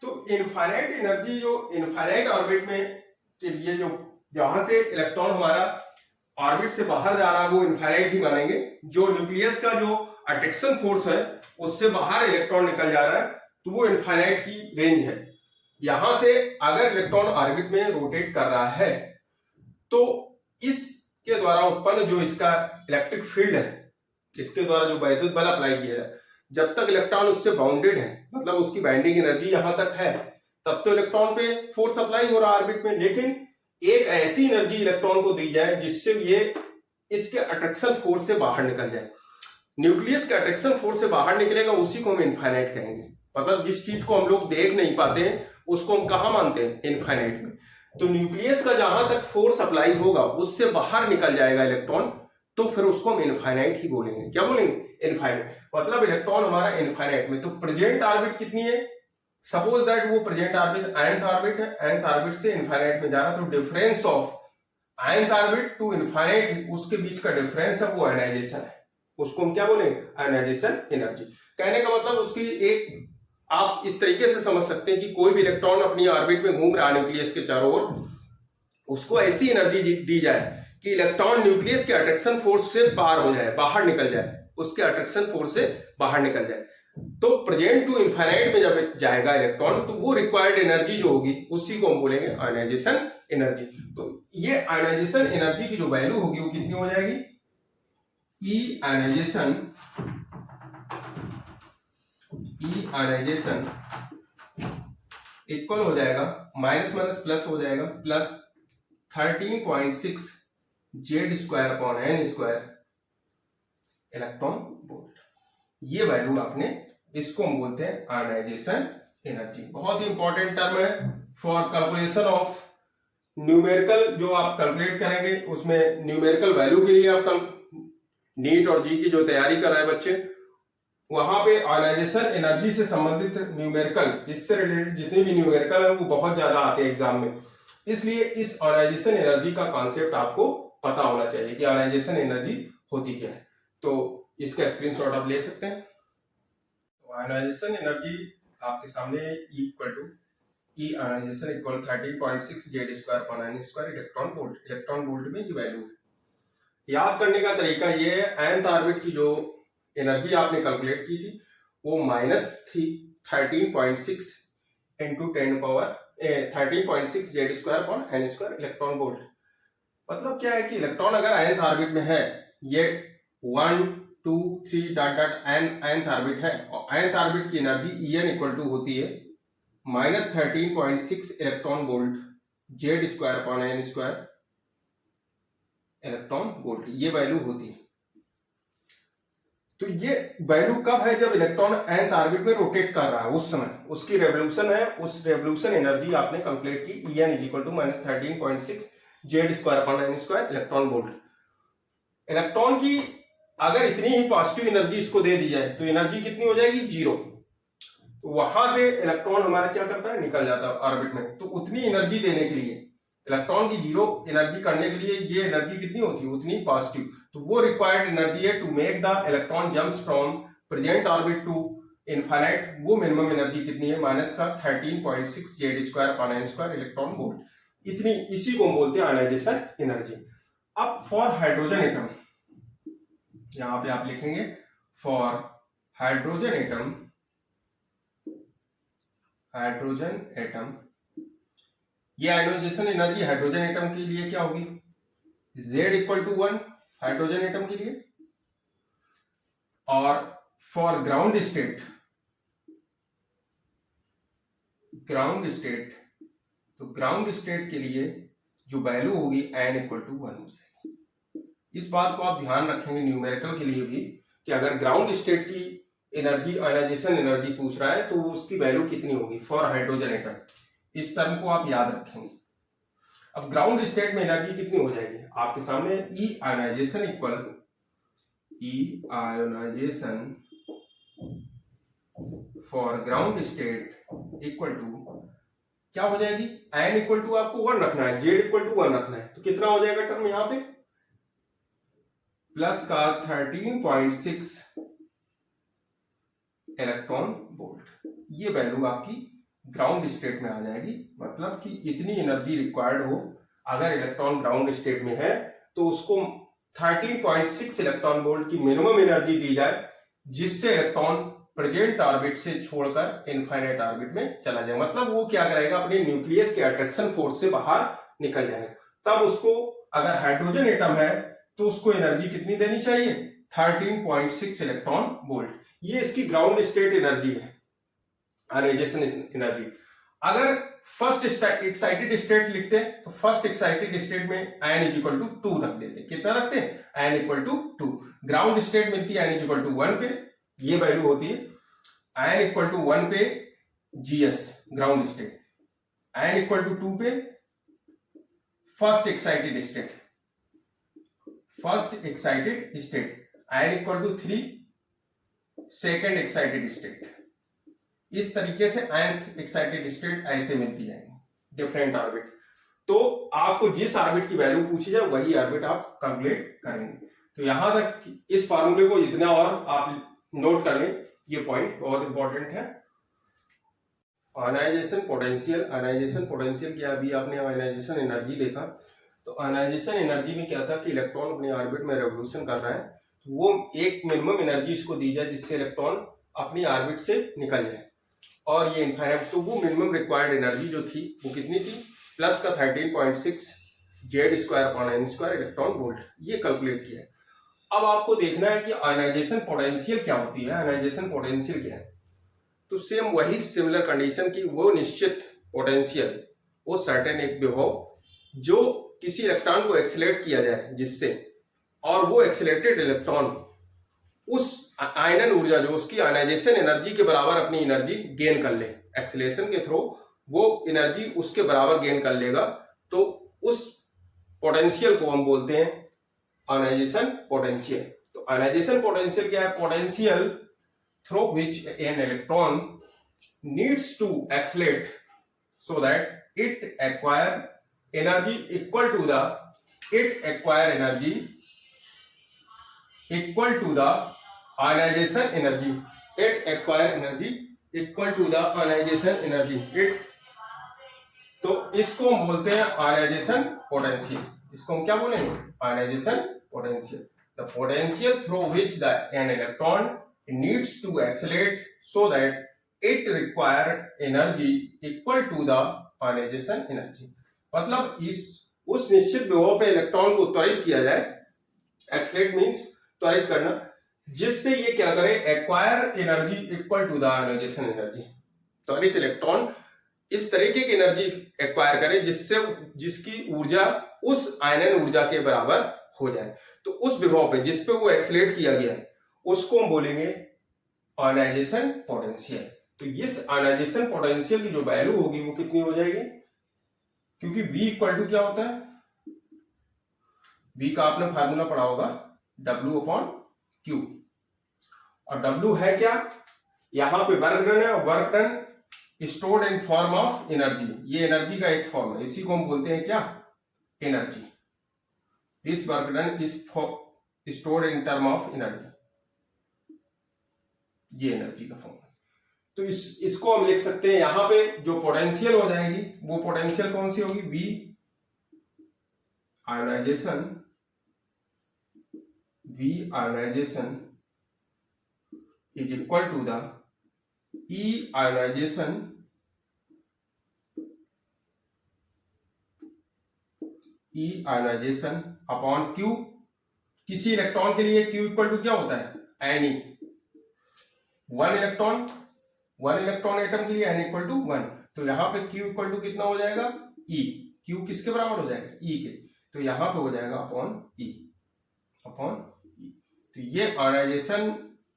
A: तो इनफाइनाइट एनर्जी जो इनफाइनाइट ऑर्बिट में के लिए, जो यहां से इलेक्ट्रॉन हमारा ऑर्बिट से बाहर जा रहा है वो इनफाइनाइट ही बनेंगे। जो न्यूक्लियस का जो अट्रैक्शन फोर्स है उससे बाहर इलेक्ट्रॉन निकल जा रहा है तो वो इनफाइनाइट की रेंज है। यहां से अगर इलेक्ट्रॉन ऑर्बिट में रोटेट कर रहा है तो इसके द्वारा उत्पन्न जो इसका इलेक्ट्रिक फील्ड है, इसके द्वारा जो वैद्युत बल अप्लाई किया जाए, जब तक इलेक्ट्रॉन उससे बाउंडेड है, मतलब उसकी बाइंडिंग एनर्जी यहां तक है, तब तो इलेक्ट्रॉन पे फोर्स अप्लाई हो रहा है ऑर्बिट में। लेकिन एक ऐसी एनर्जी इलेक्ट्रॉन को दी जाए जिससे ये इसके अट्रैक्शन फोर्स से बाहर निकल जाए। न्यूक्लियस के अट्रैक्शन फोर्स से बाहर निकलेगा, उसी को हम इनफाइनाइट कहेंगे। मतलब जिस चीज को हम लोग देख नहीं पाते उसको हम कहां मानते हैं, इनफाइनाइट में। तो न्यूक्लियस का जहां तक फोर्स अप्लाई होगा उससे बाहर निकल जाएगा इलेक्ट्रॉन, तो फिर उसको हम इनफाइनाइट ही बोलेंगे। क्या बोलेंगे, इनफाइनाइट। मतलब इलेक्ट्रॉन हमारा इनफाइनाइट में। तो प्रेजेंट ऑर्बिट कितनी है, सपोज दैट वो प्रेजेंट ऑर्बिट nth ऑर्बिट है, nth ऑर्बिट से इनफाइनाइट में जा रहा है, तो difference of nth orbit to infinite, उसके बीच का डिफरेंस है वो आयनाइजेशन है, उसको हम क्या बोलेंगे, आयनाइजेशन एनर्जी। कहने का मतलब उसकी एक, आप इस तरीके से समझ सकते हैं कि कोई भी इलेक्ट्रॉन अपनी ऑर्बिट में घूम रहा है न्यूक्लियस के चारों ओर, उसको ऐसी एनर्जी दी जाए कि इलेक्ट्रॉन न्यूक्लियस के अट्रैक्शन फोर्स से बाहर हो जाए, बाहर निकल जाए, उसके अट्रैक्शन फोर्स से बाहर निकल जाए। तो प्रेजेंट टू इनफाइनाइट में जब जाएगा इलेक्ट्रॉन तो वो रिक्वायर्ड एनर्जी जो होगी उसी को हम बोलेंगे आयोनाइजेशन एनर्जी। तो ये आयोनाइजेशन एनर्जी की जो वैल्यू होगी वो कितनी हो जाएगी, ई आयोनाइजेशन इक्वल हो जाएगा माइनस माइनस प्लस हो जाएगा plus 13.6 Z square upon n square electron volt. ये वैल्यू आपने, इसको हम बोलते हैं आयोनाइजेशन एनर्जी। बहुत ही इंपॉर्टेंट टर्म है फॉर कैलकुलेशन ऑफ न्यूमेरिकल। जो आप कैलकुलेट करेंगे उसमें न्यूमेरिकल वैल्यू के लिए आप नीट और जी की जो तैयारी कर रहे हैं बच्चे, वहां पे आयोनाइजेशन एनर्जी से संबंधित न्यूमेरिकल, इससे रिलेटेड जितने भी न्यूमेरिकल है वो बहुत ज्यादा आते हैं एग्जाम में। इसलिए इस आयोनाइजेशन एनर्जी का कॉन्सेप्ट आपको पता होना चाहिए कि आयोनाइजेशन एनर्जी होती क्या है। तो इसका स्क्रीनशॉट आप ले सकते हैं। आयोनाइजेशन एनर्जी आपके सामने equal to E ionization equal 13.6 Z square upon n square electron volt. Electron volt में ये वैल्यू है। याद करने का तरीका ये है, nth ऑर्बिट की जो एनर्जी आपने कैलकुलेट की थी वो माइनस थी 13.6 into 10 power 13.6 Z square upon n square electron volt. मतलब क्या है कि इलेक्ट्रॉन अगर nth ऑर्बिट में है, ये 1 2 3 डॉट डॉट nth ऑर्बिट है, और nth ऑर्बिट की एनर्जी En इक्वल टू होती है minus 13.6 electron volt Z square upon n square electron volt. ये वैल्यू होती है। तो ये वैल्यू कब है, जब इलेक्ट्रॉन nth ऑर्बिट में रोटेट कर रहा है उस समय, उसकी रेवोल्यूशन है, उस रेवोल्यूशन एनर्जी आपने कैलकुलेट की। En is equal to minus 13.6 Z square upon n square electron volt. Electron की अगर इतनी ही पॉजिटिव एनर्जी इसको दे दी जाए तो एनर्जी कितनी हो जाएगी, 0। तो वहां से इलेक्ट्रॉन हमारा क्या करता है, निकल जाता है ऑर्बिट में। तो उतनी एनर्जी देने के लिए, इलेक्ट्रॉन की 0 एनर्जी करने के लिए ये एनर्जी कितनी होती है, उतनी पॉजिटिव। तो वो रिक्वायर्ड एनर्जी है to make the electron jumps from present orbit to infinite. वो मिनिमम एनर्जी कितनी है, माइनस का 13.6 Z square upon n square electron volt. इतनी, इसी को हम बोलते हैं आयोनाइजेशन एनर्जी। अब फॉर हाइड्रोजन एटम, यहां पे आप लिखेंगे फॉर हाइड्रोजन एटम, ये आयोनाइजेशन एनर्जी हाइड्रोजन एटम के लिए क्या होगी, Z equal to 1 hydrogen atom के लिए। और फॉर ग्राउंड स्टेट, तो ग्राउंड स्टेट के लिए जो वैल्यू होगी N इक्वल टू 1 हो जाएगी। इस बात को आप ध्यान रखेंगे न्यूमेरिकल के लिए भी, कि अगर ग्राउंड स्टेट की एनर्जी, आयोनाइजेशन एनर्जी पूछ रहा है तो उसकी वैल्यू कितनी होगी फॉर हाइड्रोजन एटम। इस टर्म को आप याद रखेंगे। अब ग्राउंड स्टेट में एनर्जी कितनी हो जाएगी आपके सामने, E ionization equal, E ionization for ground state equal to क्या हो जाएगी, n इक्वल टू आपको 1 रखना है, z इक्वल टू 1 रखना है। तो कितना हो जाएगा टर्म यहां पे, प्लस का 13.6 इलेक्ट्रॉन वोल्ट। ये वैल्यू आपकी ग्राउंड स्टेट में आ जाएगी। मतलब कि इतनी एनर्जी रिक्वायर्ड हो, अगर इलेक्ट्रॉन ग्राउंड स्टेट में है तो उसको 13.6 इलेक्ट्रॉन वोल्ट की मिनिमम एनर्जी दी जाए, जिससे इलेक्ट्रॉन प्रेजेंट ऑर्बिट से छोड़कर इनफाइनाइट ऑर्बिट में चला जाए। मतलब वो क्या करेगा, अपने न्यूक्लियस के अट्रैक्शन फोर्स से बाहर निकल जाएगा। तब उसको, अगर हाइड्रोजन एटम है तो उसको एनर्जी कितनी देनी चाहिए, 13.6 इलेक्ट्रॉन वोल्ट। ये इसकी ग्राउंड स्टेट एनर्जी है, आयोनाइजेशन एनर्जी। अगर फर्स्ट एक्साइटेड स्टेट लिखते हैं तो फर्स्ट एक्साइटेड स्टेट में n इज इक्वल टू 2 रख देते हैं। कितना रखते हैं, n equal to 2। Ground state मिलती है n इज इक्वल टू 1 पे, ये वैल्यू होती है n इक्वल टू 1 पे GS ground state, n equal to 2 पे first excited state, n equal to 3 second excited state. इस तरीके से nth एक्साइटेड स्टेट ऐसे मिलती है डिफरेंट ऑर्बिट। तो आपको जिस ऑर्बिट की वैल्यू पूछी जाए वही ऑर्बिट आप कैलकुलेट करेंगे। तो यहां तक इस फार्मूले को जितना और आप नोट कर लें, ये पॉइंट बहुत इंपॉर्टेंट है। आयनाइजेशन पोटेंशियल, आयनाइजेशन पोटेंशियल क्या, अभी आपने आयनाइजेशन एनर्जी देखा, तो आयनाइजेशन एनर्जी में क्या था कि इलेक्ट्रॉन अपने ऑर्बिट में रेवोल्यूशन कर रहा है, तो वो एक मिनिमम एनर्जी इसको दी जाए जिससे इलेक्ट्रॉन अपनी ऑर्बिट से निकल जाए, और ये इनफाइनाइट, तो वो मिनिमम रिक्वायर्ड एनर्जी जो थी वो कितनी थी, प्लस का 13.6 Z² इलेक्ट्रॉन वोल्ट, ये कैलकुलेट किया है। अब आपको देखना है कि आयनाइजेशन पोटेंशियल क्या होती है, आयनाइजेशन पोटेंशियल क्या है, तो सेम वही सिमिलर कंडीशन की वो निश्चित पोटेंशियल, वो सर्टेन एक विभव जो किसी इलेक्ट्रॉन को एक्सीलरेट किया जाए जिससे, और वो एक्सीलरेटेड इलेक्ट्रॉन उस आयनन ऊर्जा जो उसकी आयनाइजेशन एनर्जी के बराबर अपनी एनर्जी गेन कर ले, एक्सीलरेशन के थ्रू वो एनर्जी उसके बराबर गेन कर लेगा, तो उस पोटेंशियल को हम बोलते हैं आयनाइजेशन पोटेंशियल। तो आयनाइजेशन पोटेंशियल क्या है, potential through which an electron needs to accelerate so that it acquire energy equal to the ionization energy, it acquire energy equal to the ionization energy it, तो इसको हम बोलते हैं ionization potential, इसको हम क्या बोलेंगे, ionization potential, the potential through which the an electron needs to accelerate so that it require energy equal to the ionization energy, मतलब इस उस निश्चित विभव पे इलेक्ट्रॉन को त्वरित किया जाए, एक्सीलरेट मींस त्वरित करना, जिससे ये क्या करे, acquire energy equal to the ionization energy, त्वरित इलेक्ट्रॉन इस तरीके की एनर्जी एक्वायर करे जिससे जिसकी ऊर्जा उस आयनन ऊर्जा के बराबर हो जाए, तो उस विभव पे जिस पे वो एक्सीलरेट किया गया है उसको हम बोलेंगे आयनाइजेशन पोटेंशियल। तो इस आयनाइजेशन पोटेंशियल की जो वैल्यू होगी वो कितनी हो जाएगी, क्योंकि V इक्वल टू क्या होता है, V का आपने फार्मूला पढ़ा होगा W/Q, और W है क्या, यहां पे वर्क डन है, और work done stored in form of energy, ये एनर्जी का एक फॉर्म है, इसी को हम बोलते हैं क्या, energy, this work done is stored in term of energy, ये एनर्जी का फॉर्म है। तो इसको हम लिख सकते हैं, यहां पे जो पोटेंशियल हो जाएगी वो पोटेंशियल कौन सी होगी, V ionization is equal to the E ionization upon Q, किसी इलेक्ट्रॉन के लिए Q इक्वल टू क्या होता है, N, वन इलेक्ट्रॉन एटम के लिए N इक्वल टू 1, तो यहां पे Q इक्वल टू कितना हो जाएगा, E, Q किसके बराबर हो जाएगा, E के, तो यहां पे हो जाएगा अपॉन E, तो ये आयनाइजेशन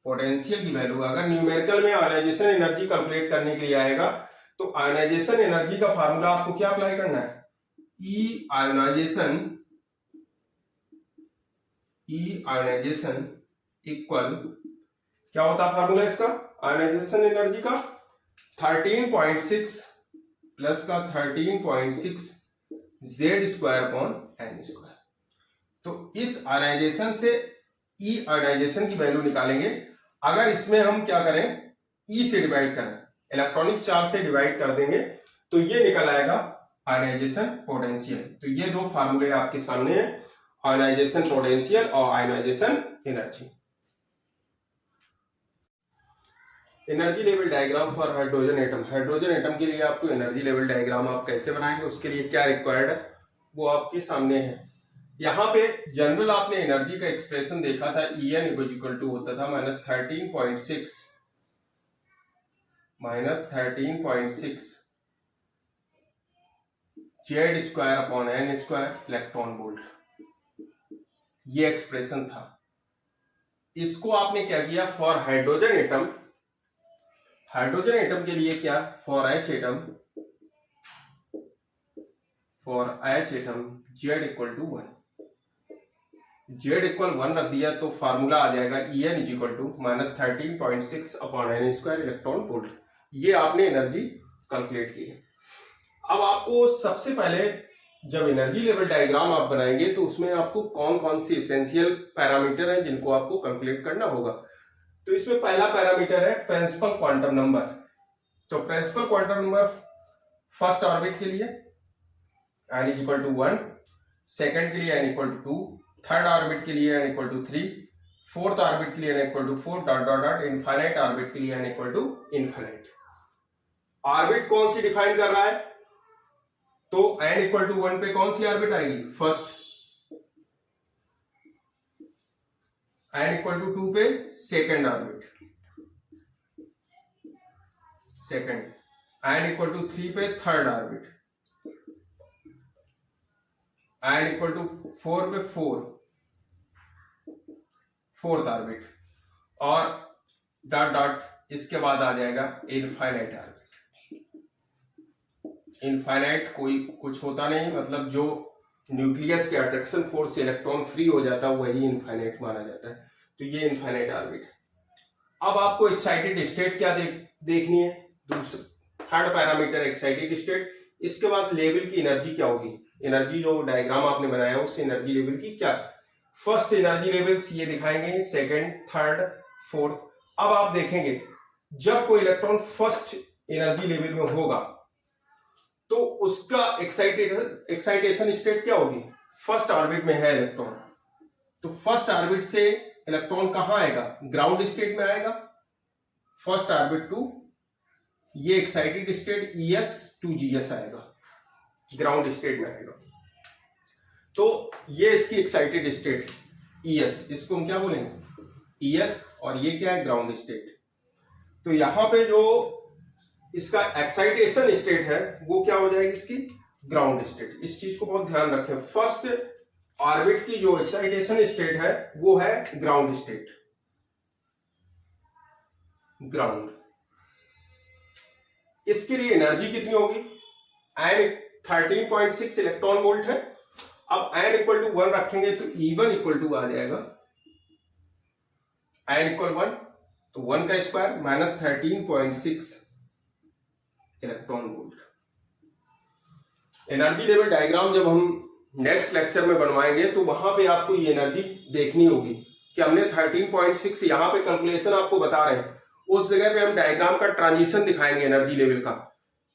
A: पोटेंशियल की वैल्यू, अगर न्यूमेरिकल में आयनाइजेशन एनर्जी कैलकुलेट करने के लिए आएगा तो आयनाइजेशन एनर्जी का फार्मूला आपको क्या अप्लाई करना है, E आयनाइजेशन इक्वल, क्या होता है फार्मूला इसका, आयनाइजेशन एनर्जी का 13.6 प्लस का 13.6 Z²/n², तो इस आयनाइजेशन से E आयनाइजेशन की वैल्यू निकालेंगे, अगर इसमें हम क्या करें, E से डिवाइड करें, इलेक्ट्रॉनिक चार्ज से डिवाइड कर देंगे तो ये निकल आएगा आयनाइजेशन पोटेंशियल। तो ये दो फार्मूले आपके सामने हैं, आयनाइजेशन पोटेंशियल और ionization energy. Energy level diagram for hydrogen atom, hydrogen atom के लिए आपको एनर्जी लेवल डायग्राम आप कैसे बनाएंगे, उसके लिए क्या रिक्वायर्ड है वो आपके सामने है। यहाँ पे जनरल आपने एनर्जी का एक्सप्रेशन देखा था, En इक्वल टू होता था -13.6 Z²/n² इलेक्ट्रॉन वोल्ट, ये एक्सप्रेशन था। इसको आपने क्या किया, फॉर हाइड्रोजन एटम के लिए क्या, for H atom Z equal to 1, Z equal 1 रख दिया तो फार्मूला आ जाएगा En equal to -13.6/n² electron volt. ये आपने एनर्जी कैलकुलेट की है। अब आपको सबसे पहले जब एनर्जी लेवल डायग्राम आप बनाएंगे तो उसमें आपको कौन कौन सी एसेंशियल पैरामीटर हैं जिनको आपको कैलकुलेट करना होगा। तो इसमें पहला पैरामीटर है प्रिंसिपल क्वांटम नंबर, तो principal quantum number first orbit के लिए n is equal to 1, second के लिए n equal to 2, third orbit के लिए n equal to 3, fourth orbit के लिए n equal to 4, dot dot dot, infinite orbit के लिए n equal to infinite. Orbit कौन सी डिफाइन कर रहा है? तो n इक्वल टू 1 पे कौन सी ऑर्बिट आएगी? फर्स्ट। n इक्वल टू 2 पे second orbit, second. n equal to 3 पे third orbit, n equal to 4 पे फोर्थ ऑर्बिट, और डॉट डॉट इसके बाद आ जाएगा इनफाइनाइट ऑर्बिट। इनफाइनाइट कोई कुछ होता नहीं, मतलब जो न्यूक्लियस के अट्रैक्शन फोर्स से इलेक्ट्रॉन फ्री हो जाता है वही इनफाइनाइट माना जाता है। तो ये इनफाइनाइट ऑर्बिट है। अब आपको एक्साइटेड स्टेट क्या देखनी है? दूसरा थर्ड पैरामीटर एक्साइटेड स्टेट। इसके बाद लेवल की एनर्जी क्या होगी? एनर्जी जो डायग्राम आपने बनाया है उससे एनर्जी लेवल की क्या, फर्स्ट एनर्जी लेवल्स ये दिखाएंगे, सेकंड, थर्ड, फोर्थ। अब आप देखेंगे जब कोई इलेक्ट्रॉन फर्स्ट एनर्जी लेवल में होगा तो उसका एक्साइटेशन स्टेट क्या होगी? फर्स्ट ऑर्बिट में है इलेक्ट्रॉन, तो फर्स्ट ऑर्बिट से इलेक्ट्रॉन कहां आएगा? ग्राउंड स्टेट में आएगा। फर्स्ट ऑर्बिट टू ये excited state ES to GS आएगा, ग्राउंड स्टेट में आएगा। तो ये इसकी एक्साइटेड स्टेट ES, इसको हम क्या बोलेंगे? ES, और ये क्या है? Ground state. तो यहां पे जो इसका एक्साइटेशन स्टेट है वो क्या हो जाएगी? इसकी ग्राउंड स्टेट। इस चीज को बहुत ध्यान रखें, फर्स्ट ऑर्बिट की जो एक्साइटेशन स्टेट है वो है ग्राउंड स्टेट, ग्राउंड। इसके लिए एनर्जी कितनी होगी? n 13.6 इलेक्ट्रॉन वोल्ट है। अब n इक्वल टू 1 रखेंगे तो E1 इक्वल टू आ जाएगा n इक्वल 1, तो 1 का square minus 13.6 electron volt. Energy level diagram जब हम नेक्स्ट लेक्चर में बनवाएंगे तो वहां पे आपको ये एनर्जी देखनी होगी कि हमने 13.6 यहां पे कैलकुलेशन आपको बता रहे हैं, उस जगह पे हम डायग्राम का ट्रांजिशन दिखाएंगे एनर्जी लेवल का,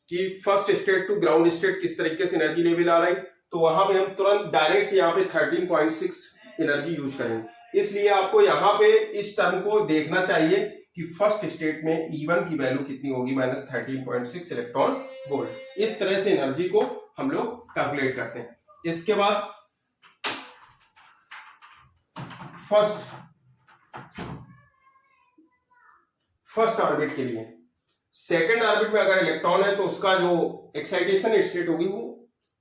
A: कि first state to ground state किस तरीके से एनर्जी लेवल आ रही। तो वहां पे हम तुरंत डायरेक्ट यहाँ पे 13.6 एनर्जी यूज करेंगे। इसलिए आपको यहाँ पे इस टर्म को देखना चाहिए कि फर्स्ट स्टेट में E1 की वैल्यू कितनी होगी? Minus 13.6 electron volt. इस तरह से एनर्जी को हम लोग कैलकुलेट करते हैं। इसके बाद फर्स्ट ऑर्बिट के लिए, सेकेंड ऑर्बिट में अगर इलेक्ट्रॉन है तो उसका जो एक्साइटेशन स्टेट होगी वो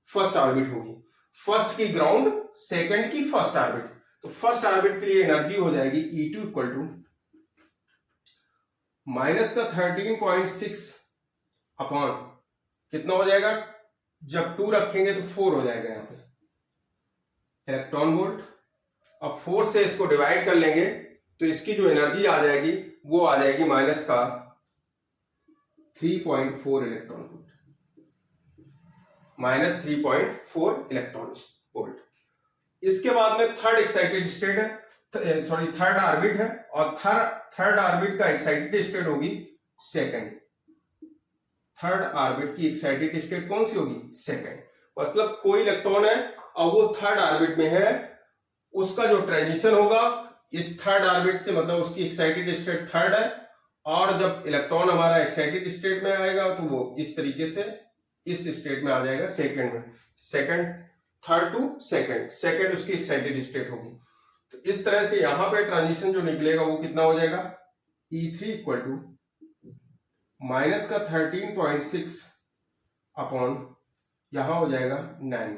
A: फर्स्ट ऑर्बिट होगी। फर्स्ट की ग्राउंड, सेकेंड की फर्स्ट ऑर्बिट। तो फर्स्ट ऑर्बिट के लिए एनर्जी हो जाएगी E2 इक्वल टू माइनस का 13.6 अपॉन कितना हो जाएगा? जब 2 रखेंगे तो 4 हो जाएगा यहाँ पे इलेक्ट्रॉन वोल्ट। अब 4 से इसको डिवाइड कर लेंगे तो इसकी जो एनर्जी आ जाएगी वो आ जाएगी माइनस का 3.4 electron volt, minus 3.4 electron volt. इसके बाद में थर्ड एक्साइटेड स्टेट है, थर्ड ऑर्बिट है, और थर्ड ऑर्बिट का एक्साइटेड स्टेट होगी सेकंड। थर्ड ऑर्बिट की एक्साइटेड स्टेट कौन सी होगी? सेकंड। मतलब कोई इलेक्ट्रॉन है और वो थर्ड ऑर्बिट में है, उसका जो ट्रांजिशन होगा इस थर्ड ऑर्बिट से, मतलब उसकी एक्साइटेड स्टेट थर्ड है, और जब इलेक्ट्रॉन हमारा एक्साइटेड स्टेट में आएगा तो वो इस तरीके से इस स्टेट में आ जाएगा सेकंड में, second, third to second, second उसकी एक्साइटेड स्टेट होगी। तो इस तरह से यहां पे ट्रांजिशन जो निकलेगा वो कितना हो जाएगा? E3 इक्वल टू माइनस का 13.6 अपॉन यहां हो जाएगा 9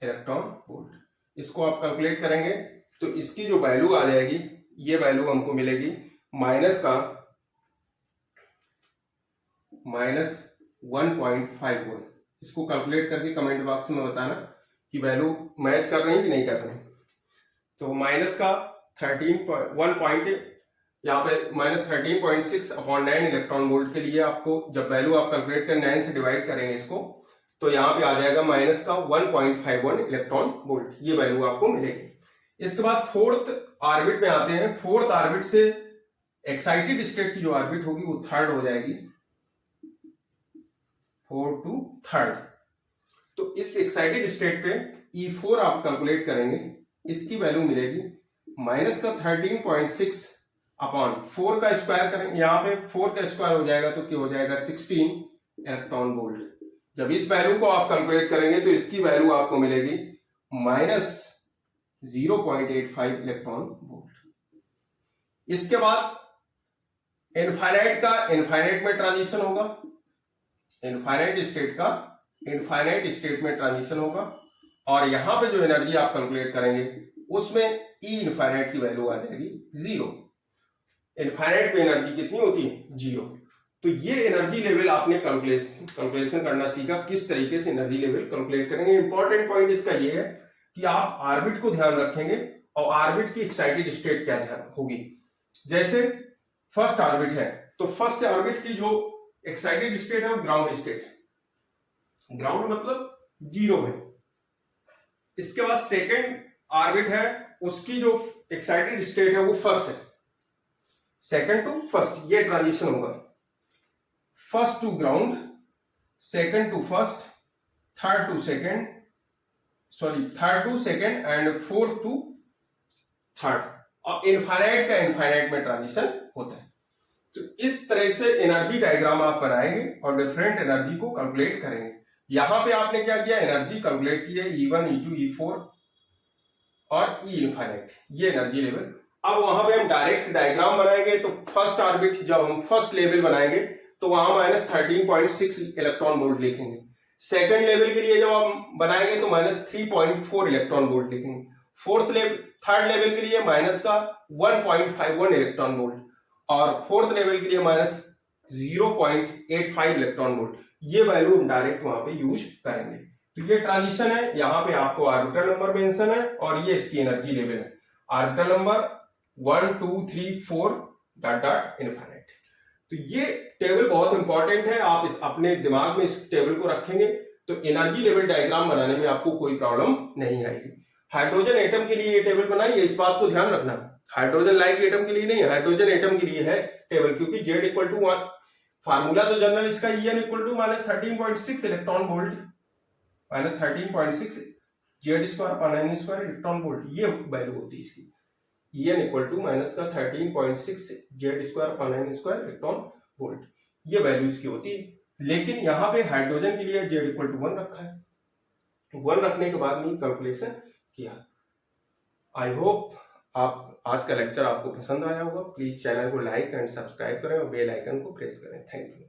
A: इलेक्ट्रॉन वोल्ट। इसको आप कैलकुलेट करेंगे तो इसकी जो वैल्यू आ जाएगी, ये वैल्यू हमको मिलेगी माइनस 1.51। इसको कैलकुलेट करके कमेंट बॉक्स में बताना कि वैल्यू मैच कर रही है कि नहीं कर रही। तो माइनस का 13.1 यहाँ पे माइनस 13.6 अपॉन 9 इलेक्ट्रॉन वोल्ट के लिए आपको जब वैल्यू आप कैलकुलेट कर 9 से डिवाइड करेंगे इसको, तो यहाँ पे आ जाएगा माइनस का 1.51 इलेक्ट्रॉन वोल्ट, ये वैल्यू आपको मिलेगी। इसके बाद फोर्थ ऑर्बिट में आते हैं। फोर्थ ऑर्बिट से एक्साइटेड स्टेट की जो ऑर्बिट होगी वो थर्ड हो जाएगी, 4 टू थर्ड। तो इस एक्साइटेड स्टेट पे E4 आप कैलकुलेट करेंगे, इसकी वैल्यू मिलेगी माइनस का 13.6 अपॉन 4 का स्क्वायर करेंगे, यहाँ पे 4 का स्क्वायर हो जाएगा तो क्या हो जाएगा 16 इलेक्ट्रॉन वोल्ट। जब इस वैल्यू को आप कैलकुलेट करेंगे तो इसकी वैल्यू आपको मिलेगी माइनस 0.85 इलेक्ट्रॉन वोल्ट। इसके बाद इनफाइनाइट का इनफाइनाइट में ट्रांजिशन होगा, इनफाइनाइट स्टेट का इनफाइनाइट स्टेट में ट्रांजिशन होगा, और यहां पे जो एनर्जी आप कैलकुलेट करेंगे उसमें ई इनफाइनाइट की वैल्यू आ जाएगी 0। इनफाइनाइट में एनर्जी कितनी होती है? 0। तो ये एनर्जी लेवल आपने कैलकुलेशन करना सीखा, किस तरीके से एनर्जी लेवल कैलकुलेट करेंगे। इंपॉर्टेंट पॉइंट इसका ये है कि आप ऑर्बिट को ध्यान रखेंगे और ऑर्बिट की एक्साइटेड स्टेट क्या ध्यान होगी। जैसे फर्स्ट ऑर्बिट है तो फर्स्ट ऑर्बिट की जो एक्साइटेड स्टेट है वो ग्राउंड स्टेट है, ग्राउंड मतलब 0 में। इसके बाद सेकेंड ऑर्बिट है, उसकी जो एक्साइटेड स्टेट है वो फर्स्ट है, सेकेंड टू फर्स्ट ये ट्रांजिशन होगा, first to ground, second to first, third to second and fourth to third, और इनफाइनाइट का इनफाइनाइट में ट्रांजिशन होता है। तो इस तरह से एनर्जी डायग्राम आप बनाएंगे और डिफरेंट एनर्जी को कैलकुलेट करेंगे। यहां पे आपने क्या किया, एनर्जी कैलकुलेट की है E1, E2, E4 और ई इनफाइनाइट, ये एनर्जी लेवल। अब वहां पे हम डायरेक्ट डायग्राम बनाएंगे तो फर्स्ट ऑर्बिट जब हम फर्स्ट लेवल बनाएंगे तो वहां माइनस 13.6 इलेक्ट्रॉन वोल्ट लिखेंगे। सेकंड लेवल के लिए जब हम बनाएंगे तो माइनस 3.4 इलेक्ट्रॉन वोल्ट लिखेंगे। थर्ड लेवल के लिए माइनस का 1.51 इलेक्ट्रॉन वोल्ट, और फोर्थ लेवल के लिए माइनस 0.85 इलेक्ट्रॉन वोल्ट। ये वैल्यू हम डायरेक्ट वहां पे यूज करेंगे। तो ये ट्रांजिशन है, यहाँ पे आपको ऑर्बिटल नंबर मेंशन है और ये इसकी एनर्जी लेवल है, orbital number 1 2 3 4 dot dot infinite. तो ये टेबल बहुत इंपॉर्टेंट है, आप इस अपने दिमाग में इस टेबल को रखेंगे तो एनर्जी लेवल डायग्राम बनाने में आपको कोई प्रॉब्लम नहीं आएगी। हाइड्रोजन एटम के लिए ये टेबल बनाई है, इस बात को ध्यान रखना। हाइड्रोजन लाइक एटम के लिए नहीं, हाइड्रोजन एटम के लिए है टेबल, क्योंकि Z इक्वल टू 1, फार्मूला तो जनरल इसका En equal to minus 13.6 electron volt, minus 13.6 Z square upon n square electron volt, ये वैल्यू होती है इसकी। En इक्वल टू माइनस का 13.6 Z square upon n square electron volt, ये value इसकी होती है। लेकिन यहाँ पे हाइड्रोजन के लिए Z इक्वल टू 1 रखा है, 1 रखने के बाद में कैलकुलेशन किया। आई होप आप आज का लेक्चर आपको पसंद आया होगा। प्लीज चैनल को लाइक एंड सब्सक्राइब करें और बेल आइकन को प्रेस करें। Thank you.